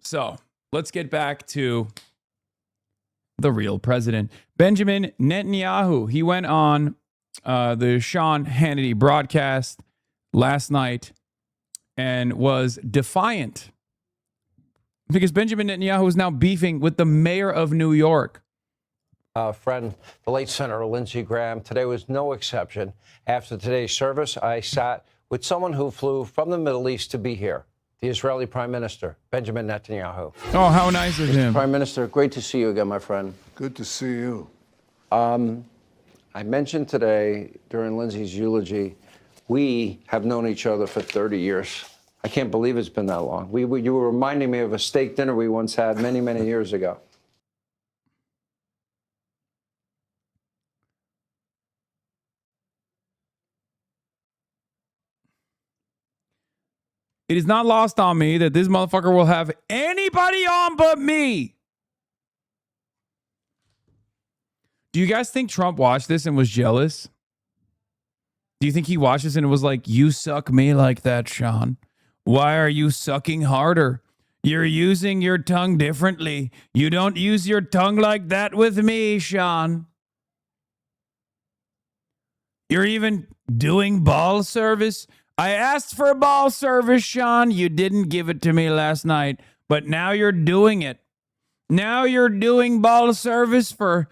So let's get back to the real president, Benjamin Netanyahu. He went on the Sean Hannity broadcast last night and was defiant because Benjamin Netanyahu is now beefing with the mayor of New York. Friend, the late Senator Lindsey Graham. Today was no exception. After today's service, I sat with someone who flew from the Middle East to be here, the Israeli Prime Minister, Benjamin Netanyahu. Oh, how nice of him. Prime Minister, great to see you again, my friend. Good to see you. I mentioned today during Lindsey's eulogy, we have known each other for 30 years. I can't believe it's been that long. You were reminding me of a steak dinner we once had many, many years ago. It is not lost on me that this motherfucker will have anybody on but me. Do you guys think Trump watched this and was jealous? Do you think he watched this and it was like, you suck me like that, Sean? Why are you sucking harder? You're using your tongue differently. You don't use your tongue like that with me, Sean. You're even doing ball service. I asked for ball service, Sean. You didn't give it to me last night, but now you're doing it. Now you're doing ball service for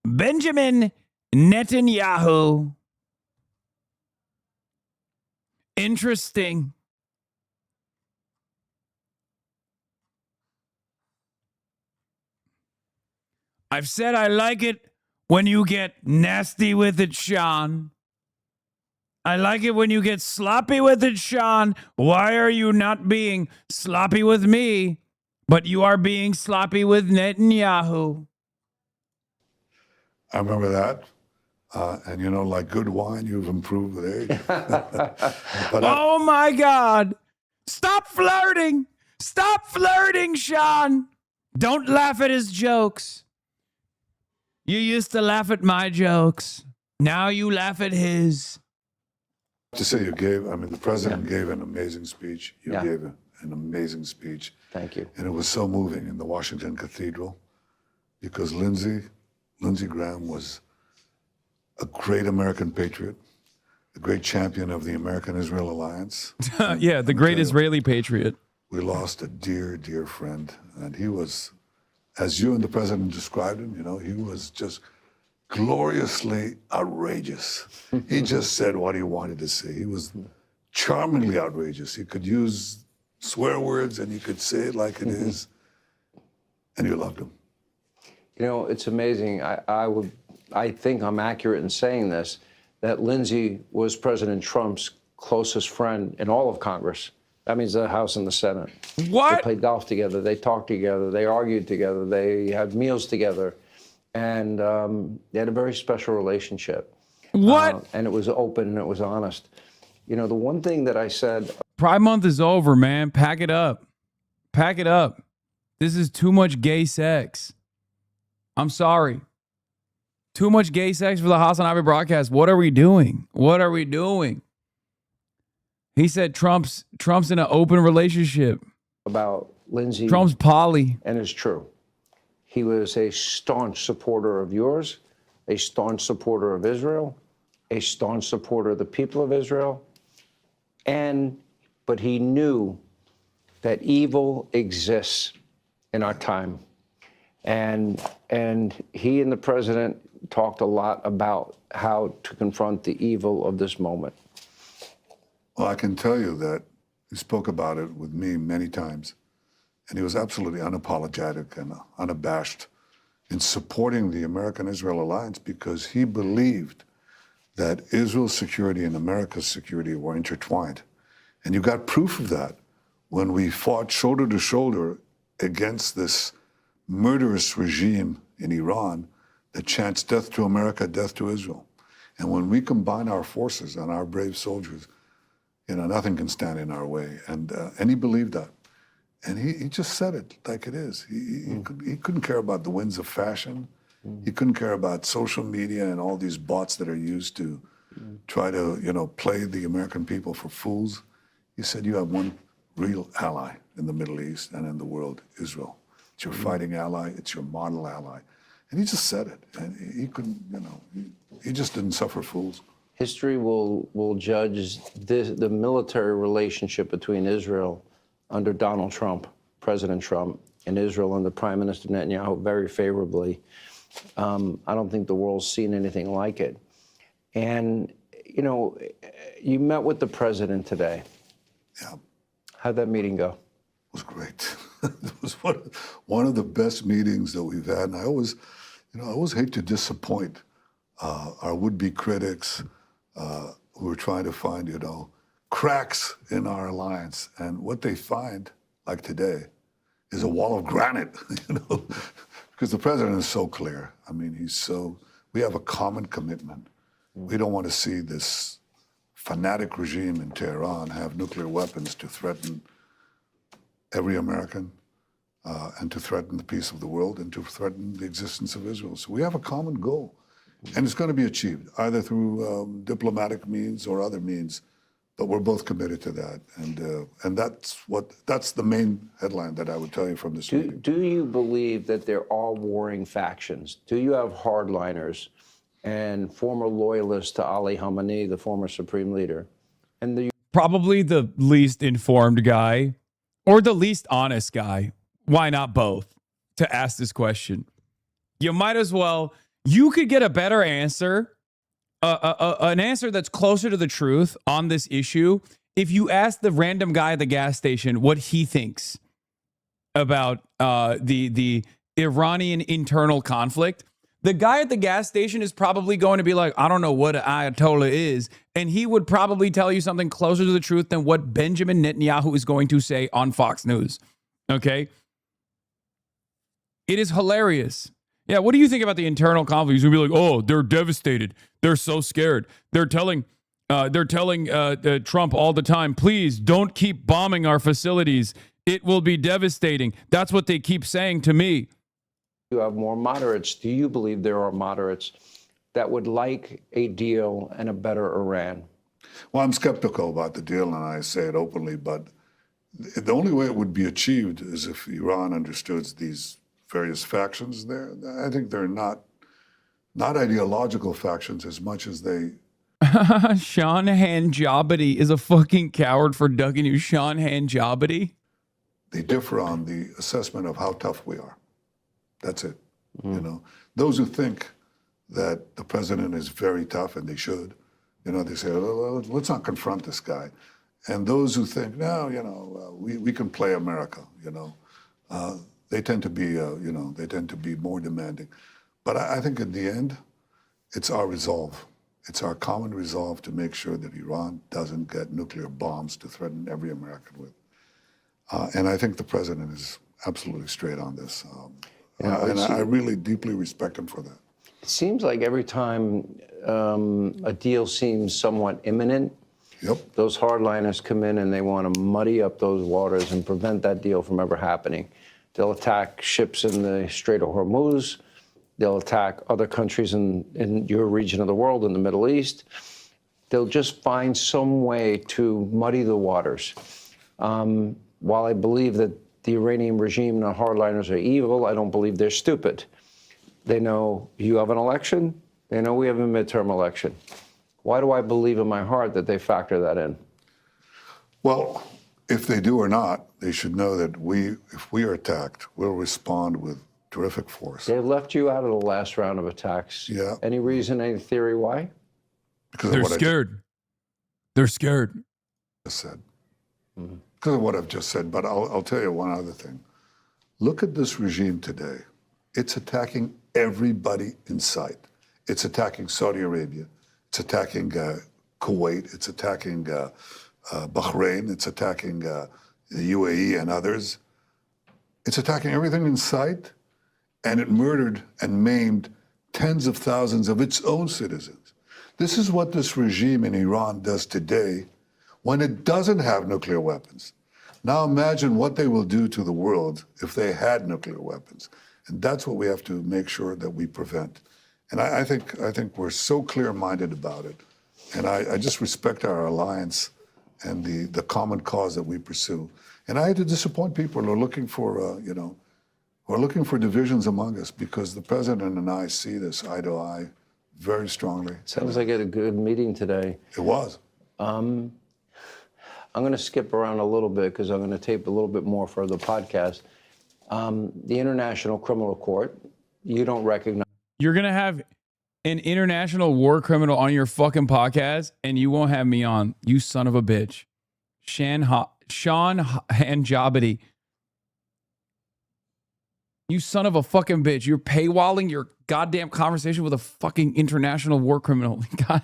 Benjamin Netanyahu. Interesting. I've said I like it when you get nasty with it, Sean. I like it when you get sloppy with it, Sean. Why are you not being sloppy with me, but you are being sloppy with Netanyahu? I remember that. And, you know, like good wine, you've improved with age. Oh, my God. Stop flirting. Stop flirting, Sean. Don't laugh at his jokes. You used to laugh at my jokes. Now you laugh at his. To say the president gave an amazing speech. You gave an amazing speech. Thank you. And it was so moving in the Washington Cathedral because Lindsey Graham was a great American patriot, a great champion of the American-Israel alliance. Yeah, the great Israeli patriot. We lost a dear, dear friend. And he was, as you and the president described him, you know, he was just gloriously outrageous. He just said what he wanted to say. He was charmingly outrageous. He could use swear words and he could say it like it is. And you loved him. You know, it's amazing. I think I'm accurate in saying this, that Lindsey was President Trump's closest friend in all of Congress. That means the House and the Senate. What? They played golf together. They talked together. They argued together. They had meals together. And they had a very special relationship. What? And it was open and it was honest. You know, the one thing that I said... Pride Month is over, man. Pack it up. Pack it up. This is too much gay sex. I'm sorry. Too much gay sex for the Hasan Piker broadcast. What are we doing? What are we doing? He said Trump's in an open relationship. About Lindsey. Trump's poly. And it's true. He was a staunch supporter of yours, a staunch supporter of Israel, a staunch supporter of the people of Israel. But he knew that evil exists in our time. And he and the president talked a lot about how to confront the evil of this moment. Well, I can tell you that he spoke about it with me many times. And he was absolutely unapologetic and unabashed in supporting the American-Israel alliance because he believed that Israel's security and America's security were intertwined. And you got proof of that when we fought shoulder to shoulder against this murderous regime in Iran that chants death to America, death to Israel. And when we combine our forces and our brave soldiers, you know, nothing can stand in our way. And he believed that. And he just said it like it is. He couldn't care about the winds of fashion. He couldn't care about social media and all these bots that are used to try to, you know, play the American people for fools. He said, you have one real ally in the Middle East and in the world, Israel. It's your fighting ally. It's your model ally. And he just said it. And he couldn't, he just didn't suffer fools. History will judge the military relationship between Israel under Donald Trump, President Trump, and Israel under Prime Minister Netanyahu very favorably. I don't think the world's seen anything like it. And, you met with the president today. Yeah. How'd that meeting go? It was great. It was one of the best meetings that we've had. And I always hate to disappoint our would-be critics who are trying to find, cracks in our alliance. And what they find, like today, is a wall of granite, because the president is so clear. I mean, we have a common commitment. We don't want to see this fanatic regime in Tehran have nuclear weapons to threaten every American and to threaten the peace of the world and to threaten the existence of Israel. So we have a common goal, and it's going to be achieved either through diplomatic means or other means, but we're both committed to that. And that's the main headline that I would tell you from this meeting. Do you believe that there are warring factions? Do you have hardliners and former loyalists to Ali Khamenei, the former supreme leader? And Probably the least informed guy or the least honest guy. Why not both? To ask this question. You might as well, you could get a better answer, an answer that's closer to the truth on this issue if you ask the random guy at the gas station what he thinks about the Iranian internal conflict. The guy at the gas station is probably going to be like, I don't know what an Ayatollah is. And he would probably tell you something closer to the truth than what Benjamin Netanyahu is going to say on Fox News. Okay? It is hilarious. Yeah, what do you think about the internal conflict? He's going to be like, oh, they're devastated. They're so scared. They're telling Trump all the time, please don't keep bombing our facilities. It will be devastating. That's what they keep saying to me. you have more moderates. Do you believe there are moderates that would like a deal and a better Iran? Well, I'm skeptical about the deal, and I say it openly, but the only way it would be achieved is if Iran understood these various factions there. I think they're not ideological factions as much as they... Sean Hanjabadi is a fucking coward for ducking you. Sean Hanjabadi? They differ on the assessment of how tough we are. That's it. You know, those who think that the president is very tough, and they should, they say, well, let's not confront this guy. And those who think, no, we can play America, they tend to be, more demanding. But I think in the end, it's our resolve. It's our common resolve to make sure that Iran doesn't get nuclear bombs to threaten every American with. And I think the president is absolutely straight on this. And I really deeply respect him for that. It seems like every time a deal seems somewhat imminent, Yep. those hardliners come in and they want to muddy up those waters and prevent that deal from ever happening. They'll attack ships in the Strait of Hormuz. They'll attack other countries in your region of the world, in the Middle East. They'll just find some way to muddy the waters. While I believe that the Iranian regime and the hardliners are evil, I don't believe they're stupid. They know you have an election. They know we have a midterm election. Why do I believe in my heart that they factor that in? Well, if they do or not, they should know that if we are attacked, we'll respond with terrific force. They've left you out of the last round of attacks. Yeah. Any reason, any theory why? Because They're of what scared. They're scared. I just said. Because of what I've just said. But I'll tell you one other thing. Look at this regime today. It's attacking everybody in sight. It's attacking Saudi Arabia. It's attacking Kuwait. It's attacking Bahrain. It's attacking the UAE and others. It's attacking everything in sight, and it murdered and maimed tens of thousands of its own citizens. This is what this regime in Iran does today when it doesn't have nuclear weapons. Now imagine what they will do to the world if they had nuclear weapons. And that's what we have to make sure that we prevent. And I think we're so clear-minded about it. And I just respect our alliance and the common cause that we pursue. And I had to disappoint people who are looking for, who are looking for divisions among us, because the president and I see this eye to eye very strongly. Sounds like a good meeting today. It was. I'm going to skip around a little bit because I'm going to tape a little bit more for the podcast. The International Criminal Court, you don't recognize. You're going to have an international war criminal on your fucking podcast, and you won't have me on, you son of a bitch. Sean Hanjabity. You son of a fucking bitch. You're paywalling your goddamn conversation with a fucking international war criminal. God.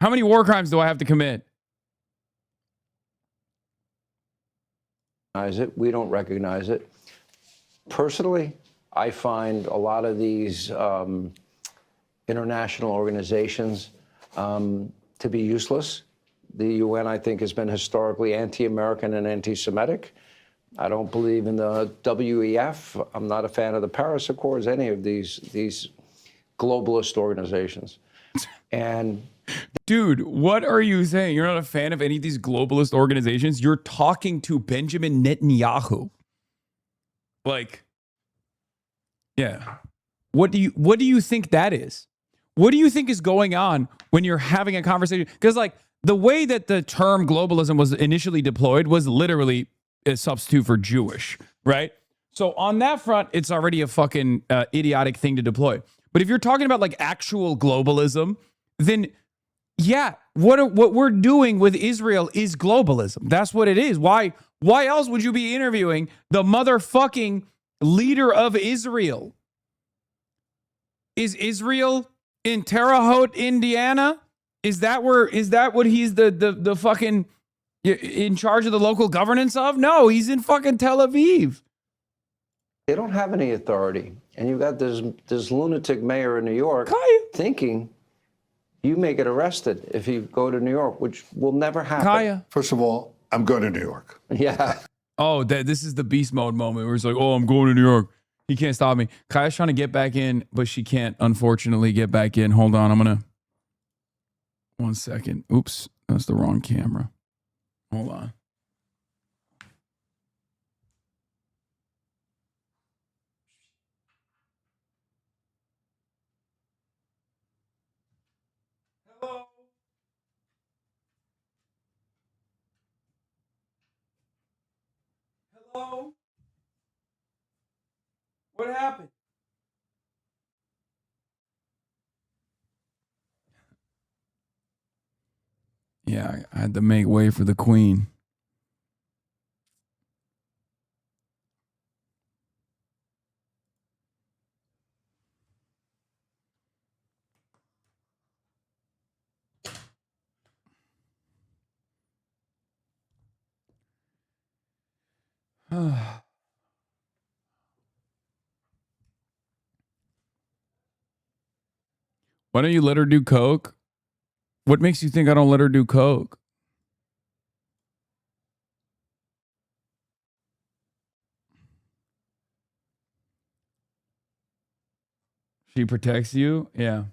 How many war crimes do I have to commit? We don't recognize it. Personally, I find a lot of these international organizations to be useless. The UN, I think, has been historically anti-American and anti-Semitic. I don't believe in the WEF. I'm not a fan of the Paris Accords, any of these globalist organizations. And dude, what are you saying? You're not a fan of any of these globalist organizations? You're talking to Benjamin Netanyahu. Like, yeah. What do you think that is? What do you think is going on when you're having a conversation? Because like the way that the term globalism was initially deployed was literally a substitute for Jewish, right? So on that front, it's already a fucking idiotic thing to deploy. But if you're talking about like actual globalism, then yeah, what we're doing with Israel is globalism. That's what it is. Why else would you be interviewing the motherfucking leader of Israel? Is Israel in Terre Haute, Indiana? Is that what he's the fucking in charge of the local governance of? No, he's in fucking Tel Aviv. they don't have any authority. And you've got this lunatic mayor in New York thinking you may get arrested if you go to New York, which will never happen. Kaya. First of all, I'm going to New York. Yeah. Oh, this is the beast mode moment where it's like, oh, I'm going to New York. He can't stop me. Kaya's trying to get back in, but she can't, unfortunately, get back in. Hold on. I'm going to... 1 second. Oops. That's the wrong camera. Hold on. Hello? Hello? What happened? Yeah, I had to make way for the queen. Why don't you let her do coke? What makes you think I don't let her do coke? She protects you? Yeah.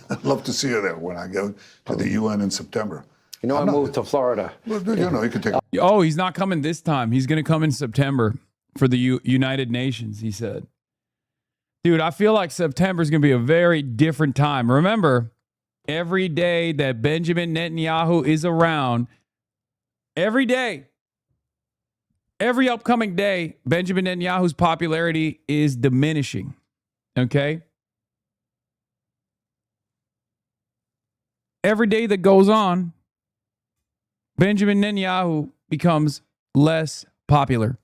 I'd love to see her there when I go to the UN in September. You know, I moved to Florida. Well, you know, you could take. Oh, he's not coming this time. He's going to come in September for the United Nations, he said. Dude, I feel like September is going to be a very different time. Remember, every day that Benjamin Netanyahu is around, every day, every upcoming day, Benjamin Netanyahu's popularity is diminishing. Okay? Every day that goes on, Benjamin Netanyahu becomes less popular.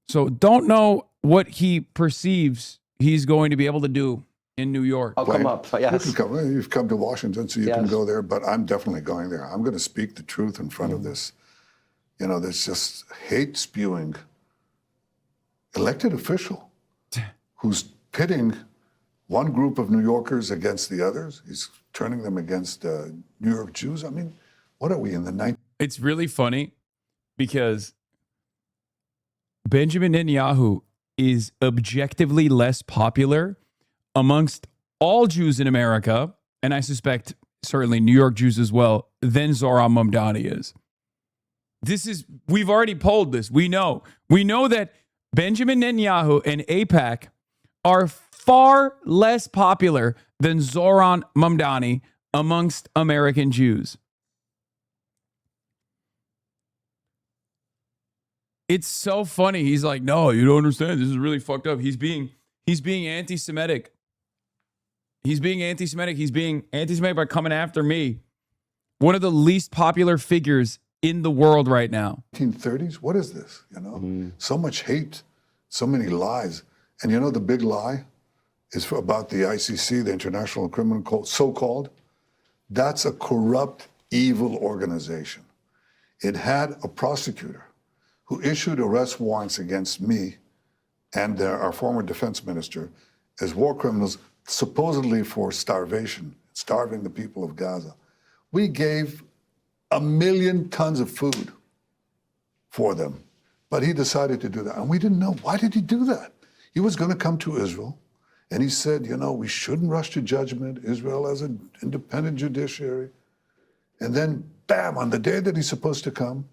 So don't know what he perceives he's going to be able to do in New York. I'll come up. Yes. You've come to Washington, so you can Yes. go there, but I'm definitely going there. I'm going to speak the truth in front of this. You know, there's just hate spewing elected official who's pitting one group of New Yorkers against the others. He's turning them against New York Jews. I mean, what are we in the 19th? It's really funny because Benjamin Netanyahu is objectively less popular amongst all Jews in America, and I suspect certainly New York Jews as well, than Zohran Mamdani is. We've already polled this. We know that Benjamin Netanyahu and AIPAC are far less popular than Zohran Mamdani amongst American Jews. It's so funny. He's like, no, you don't understand. This is really fucked up. He's being anti-Semitic. He's being anti-Semitic. He's being anti-Semitic by coming after me. One of the least popular figures in the world right now. 1930s? What is this? So much hate, so many lies. And the big lie is about the ICC, the International Criminal Court, so-called. That's a corrupt, evil organization. It had a prosecutor who issued arrest warrants against me and our former defense minister as war criminals, supposedly for starvation, starving the people of Gaza. We gave 1 million tons of food for them, but he decided to do that. And we didn't know. Why did he do that? He was going to come to Israel, and he said, we shouldn't rush to judgment. Israel has an independent judiciary. And then, bam, on the day that he's supposed to come,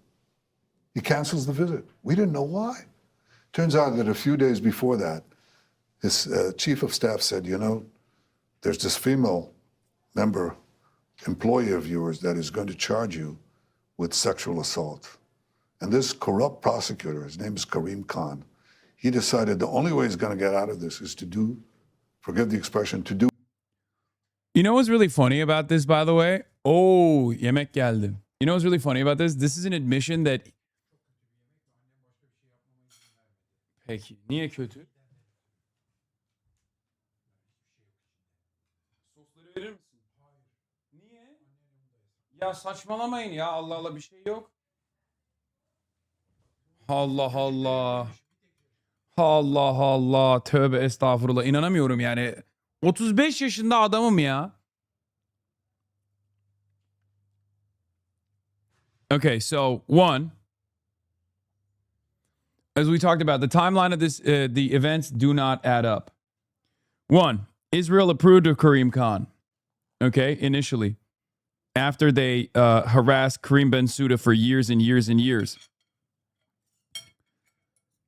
he cancels the visit. We didn't know why. Turns out that a few days before that, his chief of staff said, there's this female member, employee of yours that is going to charge you with sexual assault. And this corrupt prosecutor, his name is Karim Khan, he decided the only way he's going to get out of this is to do, forgive the expression, to do. You know what's really funny about this, by the way? Oh, yemek geldi. You know what's really funny about this? This is an admission that... Peki, niye kötü? Sosları verir misin? Hayır. Niye? Ya saçmalamayın ya. Allah Allah, bir şey yok. Allah Allah. Allah Allah. Tövbe estağfurullah. İnanamıyorum yani. 35 yaşında adamım ya. Okay, so one, as we talked about, the timeline of this, the events do not add up. One, Israel approved of Karim Khan, okay, initially, after they harassed Karim Ben-Suda for years and years and years.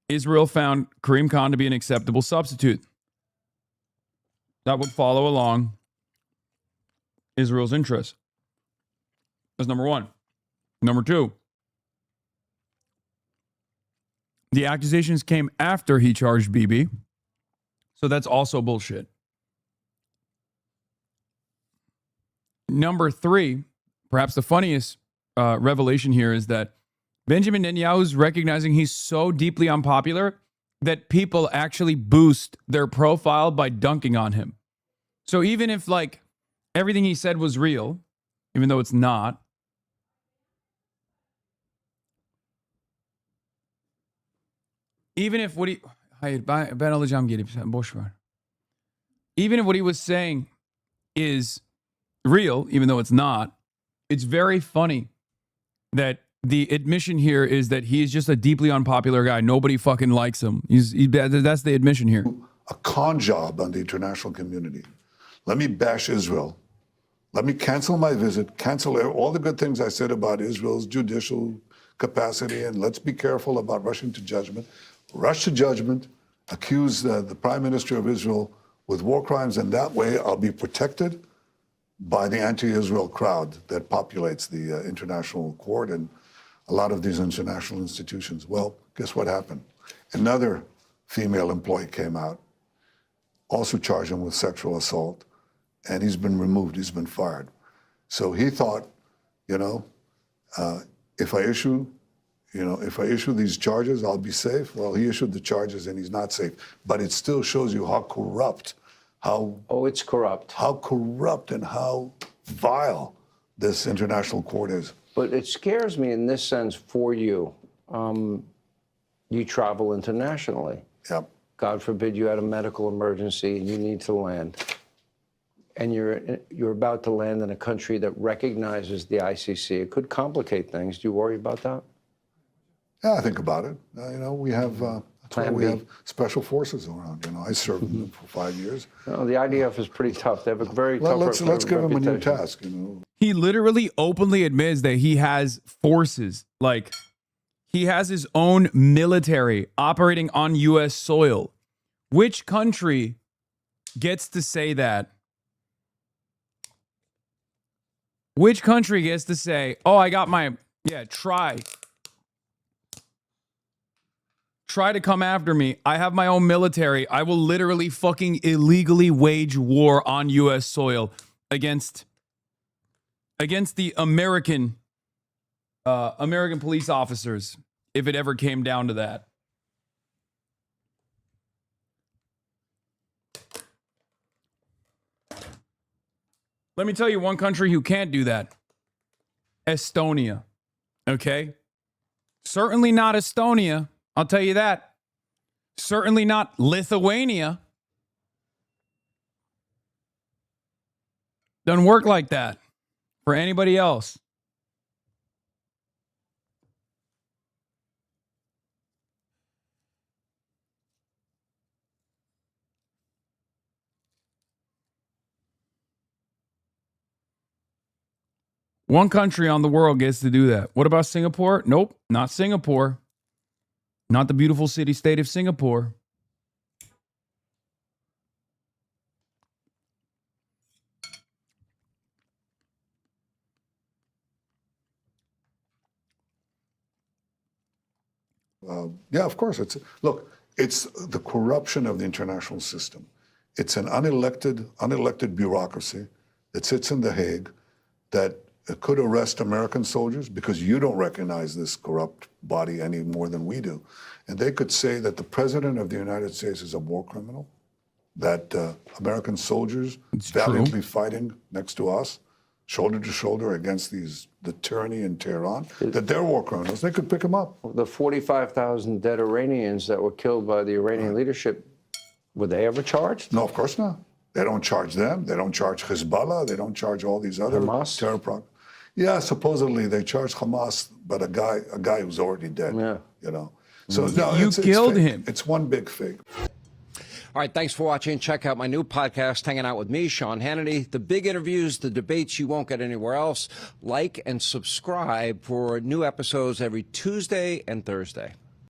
Israel found Karim Khan to be an acceptable substitute that would follow along Israel's interests. That's number one. Number two, the accusations came after he charged Bibi. So that's also bullshit. Number three, perhaps the funniest revelation here is that Benjamin Netanyahu is recognizing he's so deeply unpopular that people actually boost their profile by dunking on him. So even if everything he said was real, even though it's not, even if what he... Hayır, ben alacağım gelip sen boş ver. Even if what he was saying is real, even though it's not, it's very funny that the admission here is that he is just a deeply unpopular guy. Nobody fucking likes him. That's the admission here. A con job on the international community. Let me bash Israel. Let me cancel my visit, cancel all the good things I said about Israel's judicial capacity, and let's be careful about rushing to judgment. Rush to judgment, accuse the Prime Minister of Israel with war crimes, and that way I'll be protected by the anti-Israel crowd that populates the international court and a lot of these international institutions. Well, guess what happened? Another female employee came out, also charged him with sexual assault, and he's been removed, he's been fired. So he thought, if I issue these charges, I'll be safe. Well, he issued the charges and he's not safe. But it still shows you how corrupt, it's corrupt. How corrupt and how vile this international court is. But it scares me in this sense for you. You travel internationally. Yep. God forbid you had a medical emergency and you need to land. And you're about to land in a country that recognizes the ICC. It could complicate things. Do you worry about that? Yeah, I think about it. We have That's why Plan we B. have special forces around. You know, I served in them for 5 years. No, the IDF is pretty tough. They have a very tough Let's give him a new reputation. task. You know, He literally openly admits that he has forces. Like, he has his own military operating on U.S. soil. Which country gets to say that? Which country gets to say, oh, I got my, try to come after me. I have my own military. I will literally fucking illegally wage war on U.S. soil against the American police officers, if it ever came down to that. Let me tell you one country who can't do that. Estonia. Okay? Certainly not Estonia. I'll tell you that. Certainly not Lithuania. Doesn't work like that for anybody else. One country on the world gets to do that. What about Singapore? Nope, not Singapore. Not the beautiful city-state of Singapore. yeah, of course. It's the corruption of the international system. It's an unelected bureaucracy that sits in The Hague that could arrest American soldiers because you don't recognize this corrupt body any more than we do. And they could say that the president of the United States is a war criminal, that American soldiers valiantly fighting next to us, shoulder to shoulder against the tyranny in Tehran, that they're war criminals. They could pick them up. The 45,000 dead Iranians that were killed by the Iranian leadership, were they ever charged? No, of course not. They don't charge them. They don't charge Hezbollah. They don't charge all these other terror programs. Yeah, supposedly they charge Hamas, but a guy who's already dead. Yeah. You know. So no, You killed fake. him. It's one big fake. All right, thanks for watching. Check out my new podcast, Hanging Out with me, Sean Hannity. The big interviews, the debates you won't get anywhere else. Like and subscribe for new episodes every Tuesday and Thursday.